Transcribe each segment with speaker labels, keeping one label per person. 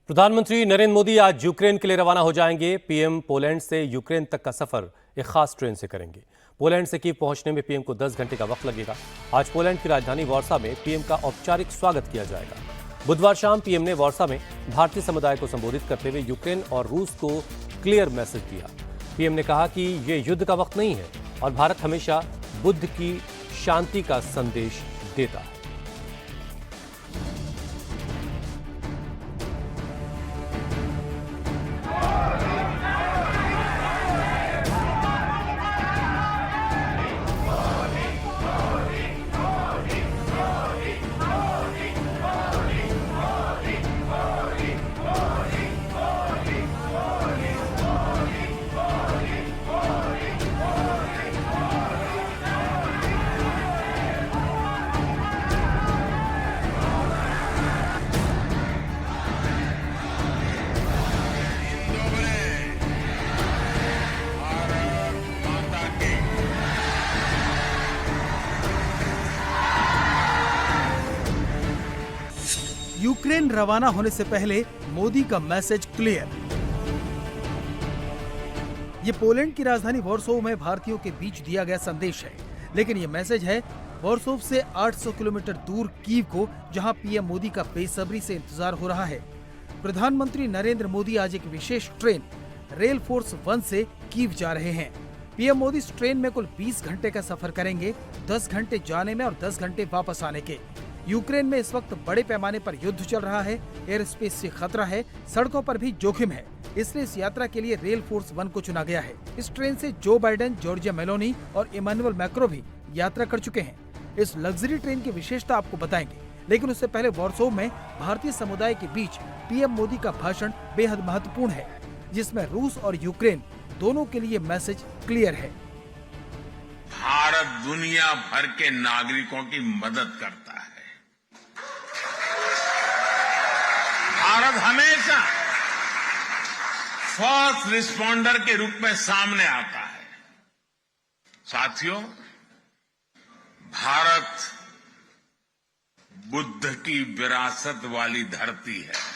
Speaker 1: प्रधानमंत्री नरेंद्र मोदी आज यूक्रेन के लिए रवाना हो जाएंगे। पीएम पोलैंड से यूक्रेन तक का सफर एक खास ट्रेन से करेंगे। पोलैंड से कीव पहुंचने में पीएम को 10 घंटे का वक्त लगेगा। आज पोलैंड की राजधानी वार्सा में पीएम का औपचारिक स्वागत किया जाएगा। बुधवार शाम पीएम ने वार्सा में भारतीय समुदाय को संबोधित करते हुए यूक्रेन और रूस को क्लियर मैसेज दिया। पीएम ने कहा कि ये युद्ध का वक्त नहीं है और भारत हमेशा बुद्ध की शांति का संदेश देता है।
Speaker 2: यूक्रेन रवाना होने से पहले मोदी का मैसेज क्लियर। ये पोलैंड की राजधानी वॉर्सो में भारतीयों के बीच दिया गया संदेश है, लेकिन ये मैसेज है वॉर्सो से 800 किलोमीटर दूर कीव को, जहां पीएम मोदी का बेसब्री से इंतजार हो रहा है। प्रधानमंत्री नरेंद्र मोदी आज एक विशेष ट्रेन रेल फोर्स 1 से कीव जा रहे हैं। पीएम मोदी इस ट्रेन में कुल 20 घंटे का सफर करेंगे, 10 घंटे जाने में और 10 घंटे वापस आने के। यूक्रेन में इस वक्त बड़े पैमाने पर युद्ध चल रहा है, एयर स्पेस से खतरा है, सड़कों पर भी जोखिम है, इसलिए इस यात्रा के लिए रेल फोर्स 1 को चुना गया है। इस ट्रेन से जो बाइडेन, जॉर्जिया मेलोनी और इमानुएल मैक्रो भी यात्रा कर चुके हैं। इस लग्जरी ट्रेन की विशेषता आपको बताएंगे, लेकिन उससे पहले वॉर्सो में भारतीय समुदाय के बीच पीएम मोदी का भाषण बेहद महत्वपूर्ण है, जिसमें रूस और यूक्रेन दोनों के लिए मैसेज क्लियर है।
Speaker 3: भारत दुनिया भर के नागरिकों की मदद करता है। भारत हमेशा फर्स्ट रिस्पॉन्डर के रूप में सामने आता है। साथियों, भारत बुद्ध की विरासत वाली धरती है।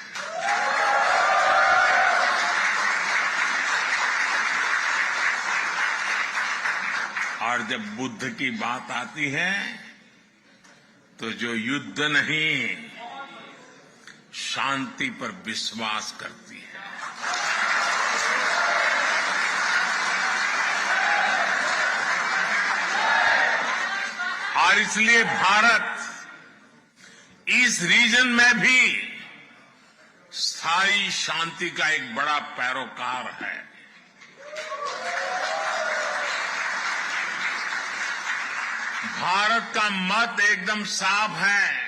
Speaker 3: और जब बुद्ध की बात आती है तो जो युद्ध नहीं, शांति पर विश्वास करती है। और इसलिए भारत इस रीजन में भी स्थायी शांति का एक बड़ा पैरोकार है। भारत का मत एकदम साफ है।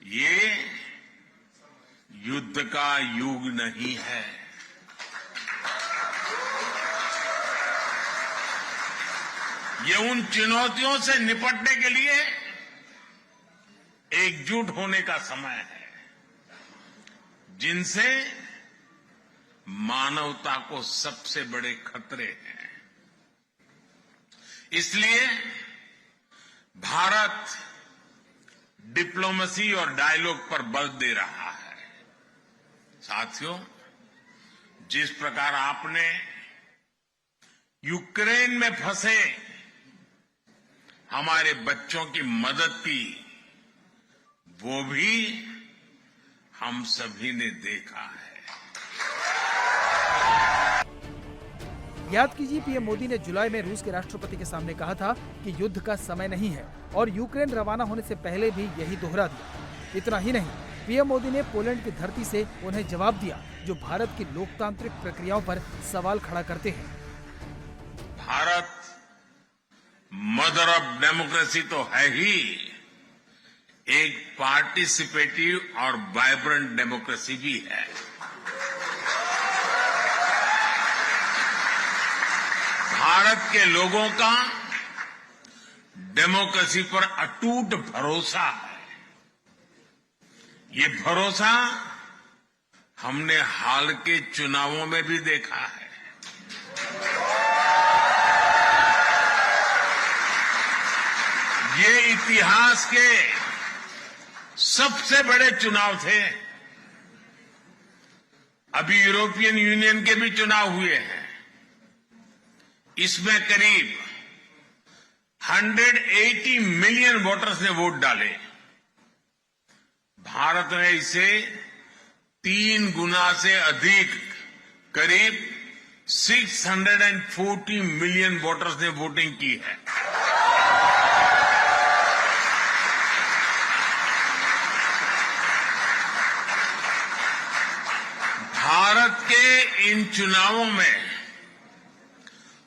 Speaker 3: ये युद्ध का युग नहीं है। ये उन चुनौतियों से निपटने के लिए एकजुट होने का समय है, जिनसे मानवता को सबसे बड़े खतरे हैं। इसलिए भारत डिप्लोमेसी और डायलॉग पर बल दे रहा है। साथियों, जिस प्रकार आपने यूक्रेन में फंसे हमारे बच्चों की मदद की, वो भी हम सभी ने देखा है।
Speaker 2: याद कीजिए, पीएम मोदी ने जुलाई में रूस के राष्ट्रपति के सामने कहा था कि युद्ध का समय नहीं है, और यूक्रेन रवाना होने से पहले भी यही दोहरा दिया। इतना ही नहीं, पीएम मोदी ने पोलैंड की धरती से उन्हें जवाब दिया, जो भारत की लोकतांत्रिक प्रक्रियाओं पर सवाल खड़ा करते हैं।
Speaker 3: भारत मदर ऑफ डेमोक्रेसी तो है ही, एक पार्टिसिपेटिव और वाइब्रेंट डेमोक्रेसी भी है। भारत के लोगों का डेमोक्रेसी पर अटूट भरोसा है। ये भरोसा हमने हाल के चुनावों में भी देखा है। ये इतिहास के सबसे बड़े चुनाव थे। अभी यूरोपियन यूनियन के भी चुनाव हुए हैं। इसमें करीब 180 मिलियन वोटर्स ने वोट डाले। भारत ने इसे 3 गुना से अधिक, करीब 640 मिलियन वोटर्स ने वोटिंग की है। भारत के इन चुनावों में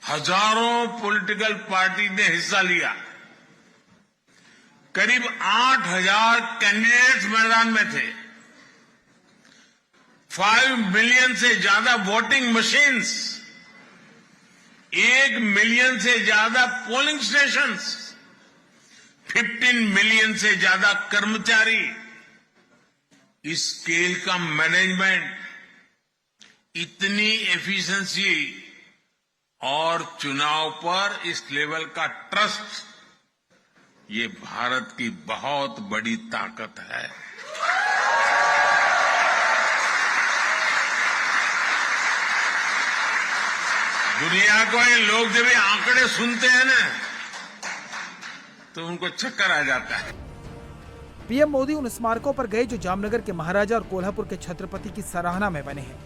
Speaker 3: हजारों पॉलिटिकल पार्टी ने हिस्सा लिया। करीब 8,000 कैंडिडेट्स मैदान में थे। 5 मिलियन से ज्यादा वोटिंग मशीन्स, 1 मिलियन से ज्यादा पोलिंग स्टेशंस, 15 मिलियन से ज्यादा कर्मचारी। इस स्केल का मैनेजमेंट, इतनी एफिशिएंसी और चुनाव पर इस लेवल का ट्रस्ट, ये भारत की बहुत बड़ी ताकत है। दुनिया को ये लोग जब ये आंकड़े सुनते हैं ना, तो उनको चक्कर आ जाता है।
Speaker 2: पीएम मोदी उन स्मारकों पर गए जो जामनगर के महाराजा और कोल्हापुर के छत्रपति की सराहना में बने हैं।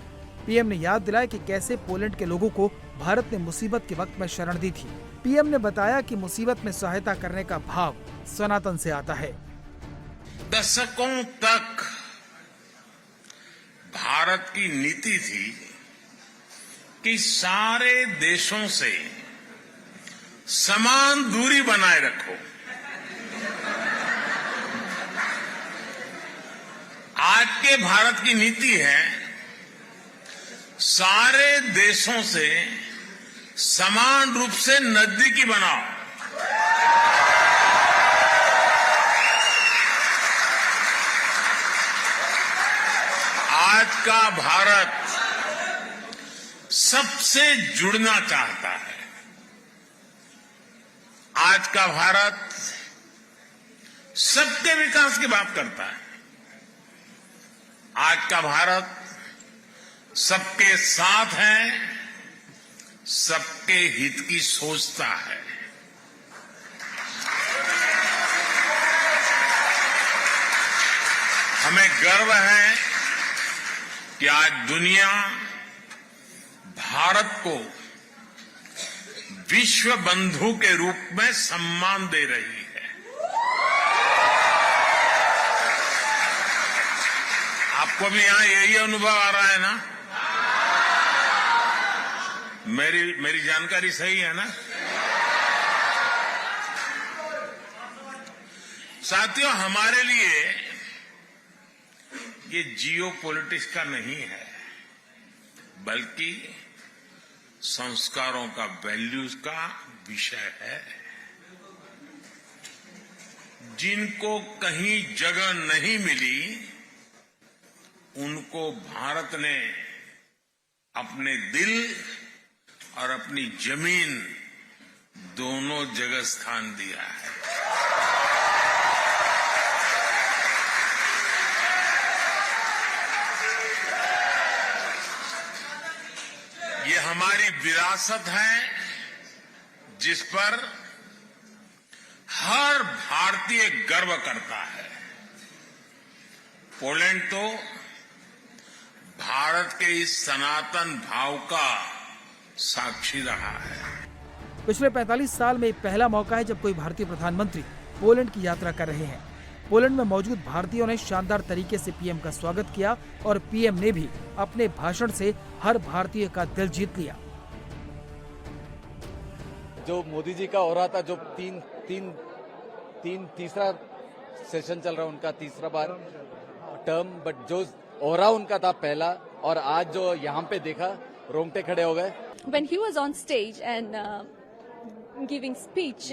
Speaker 2: पीएम ने याद दिलाया कि कैसे पोलैंड के लोगों को भारत ने मुसीबत के वक्त में शरण दी थी। पीएम ने बताया कि मुसीबत में सहायता करने का भाव सनातन से आता है।
Speaker 3: दशकों तक भारत की नीति थी कि सारे देशों से समान दूरी बनाए रखो। आज के भारत की नीति है सारे देशों से समान रूप से नजदीकी बनाओ। आज का भारत सबसे जुड़ना चाहता है। आज का भारत सबके विकास की बात करता है। आज का भारत सबके साथ है, सबके हित की सोचता है। हमें गर्व है कि आज दुनिया भारत को विश्व बंधु के रूप में सम्मान दे रही है। आपको भी यहां यही अनुभव आ रहा है ना? मेरी जानकारी सही है ना? साथियों, हमारे लिए ये जियो पॉलिटिक्स का नहीं है, बल्कि संस्कारों का, वैल्यूज का विषय है। जिनको कहीं जगह नहीं मिली, उनको भारत ने अपने दिल और अपनी जमीन दोनों जगह स्थान दिया है। ये हमारी विरासत है, जिस पर हर भारतीय गर्व करता है। पोलैंड तो भारत के इस सनातन भाव का साक्षी रहा है।
Speaker 2: पिछले 45 साल में पहला मौका है जब कोई भारतीय प्रधानमंत्री पोलैंड की यात्रा कर रहे हैं। पोलैंड में मौजूद भारतीयों ने शानदार तरीके से पीएम का स्वागत किया और पीएम ने भी अपने भाषण से हर भारतीय का दिल जीत लिया।
Speaker 4: जो मोदी जी का हो रहा था, जो तीसरा सेशन चल रहा है उनका, तीसरा बार टर्म, बट जो ओरा उनका था पहला, और आज जो यहाँ पे देखा, रोंगटे खड़े हो गए।
Speaker 5: When he was on stage and giving speech,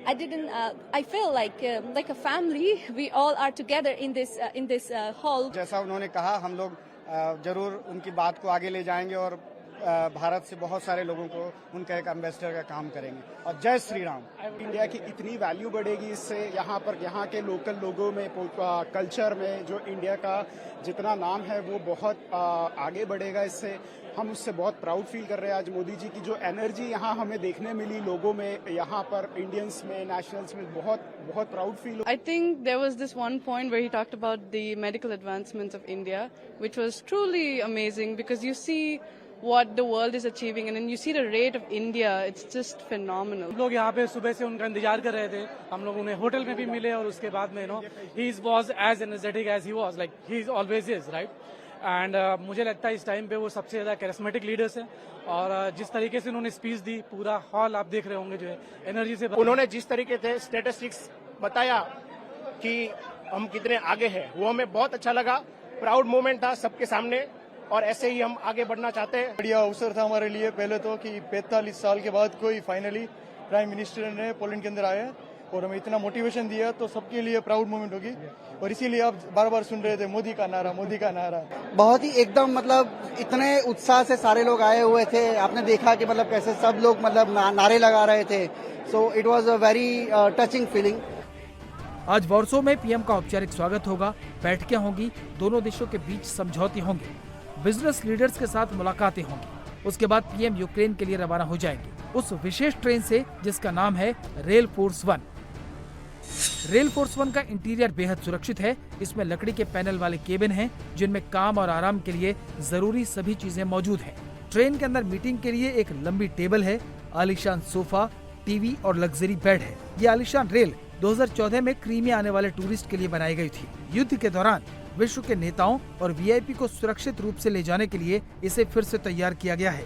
Speaker 5: I feel like a family. We all are together in this hall.
Speaker 6: जैसा उन्होंने कहा, हम लोग जरूर उनकी बात को आगे ले जाएंगे और भारत से बहुत सारे लोगों को उनका एक एम्बेसडर का काम करेंगे। और जय श्री राम। इंडिया की इतनी वैल्यू बढ़ेगी इससे, यहाँ के लोकल लोगों में, कल्चर में जो इंडिया का जितना नाम है वो बहुत आगे बढ़ेगा। इससे हम उससे बहुत प्राउड फील कर रहे हैं। आज मोदी जी की जो एनर्जी यहाँ हमें देखने मिली लोगों में, यहाँ पर इंडियंस में, नेशनल्स में, बहुत proud feel.
Speaker 7: I think there was this one point where he talked about the medical advancements of India, which was truly amazing because you see what the world is achieving and then you see the rate of India, it's just phenomenal.
Speaker 8: लोग यहाँ पे सुबह से उनका इंतजार कर रहे थे, हम लोग उन्हें होटल में भी मिले और उसके बाद में he was as energetic as he was, like he always is, right? And मुझे लगता है इस टाइम पे वो सबसे ज्यादा कैरिस्मेटिक लीडर्स हैं और जिस तरीके से उन्होंने स्पीच दी, पूरा हॉल आप देख रहे होंगे जो है एनर्जी से।
Speaker 9: उन्होंने जिस तरीके से स्टैटिस्टिक्स बताया कि हम कितने आगे हैं, वो हमें बहुत अच्छा लगा। प्राउड मोमेंट था सबके सामने और ऐसे ही हम आगे बढ़ना चाहते हैं।
Speaker 10: बढ़िया अवसर था हमारे लिए पहले तो कि 45 साल के बाद कोई फाइनली प्राइम मिनिस्टर ने पोलैंड के अंदर आया और हमें इतना मोटिवेशन दिया, तो सबके लिए प्राउड मोमेंट होगी। और इसीलिए आप बार बार सुन रहे थे मोदी का नारा, मोदी का नारा।
Speaker 11: बहुत ही एकदम मतलब इतने उत्साह से सारे लोग आए हुए थे, आपने देखा कि मतलब कैसे सब लोग मतलब नारे लगा रहे थे। So it was a very touching feeling.
Speaker 2: आज वॉर्सो में पीएम का औपचारिक स्वागत होगा, बैठकें होंगी, दोनों देशों के बीच समझौते होंगे, बिजनेस लीडर्स के साथ मुलाकातें होंगी। उसके बाद पीएम यूक्रेन के लिए रवाना हो जाएंगे उस विशेष ट्रेन से जिसका नाम है रेल फोर्स 1। रेल फोर्स 1 का इंटीरियर बेहद सुरक्षित है। इसमें लकड़ी के पैनल वाले केबिन हैं जिनमें काम और आराम के लिए जरूरी सभी चीजें मौजूद हैं। ट्रेन के अंदर मीटिंग के लिए एक लंबी टेबल है, आलीशान सोफा, टीवी और लग्जरी बेड है। ये आलीशान रेल 2014 में क्रीमिया आने वाले टूरिस्ट के लिए बनाई गई थी। युद्ध के दौरान विश्व के नेताओं और वीआईपी को सुरक्षित रूप से ले जाने के लिए इसे फिर से तैयार किया गया है।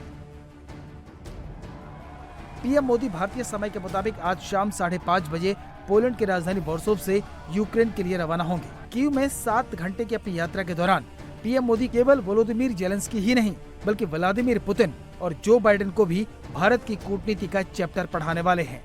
Speaker 2: पीएम मोदी भारतीय समय के मुताबिक आज शाम 5:30 बजे पोलैंड की राजधानी वॉर्सो से यूक्रेन के लिए रवाना होंगे। कीव में 7 घंटे की अपनी यात्रा के दौरान पीएम मोदी केवल वोलोदिमीर जेलेंस्की ही नहीं बल्कि व्लादिमीर पुतिन और जो बाइडेन को भी भारत की कूटनीति का चैप्टर पढ़ाने वाले हैं।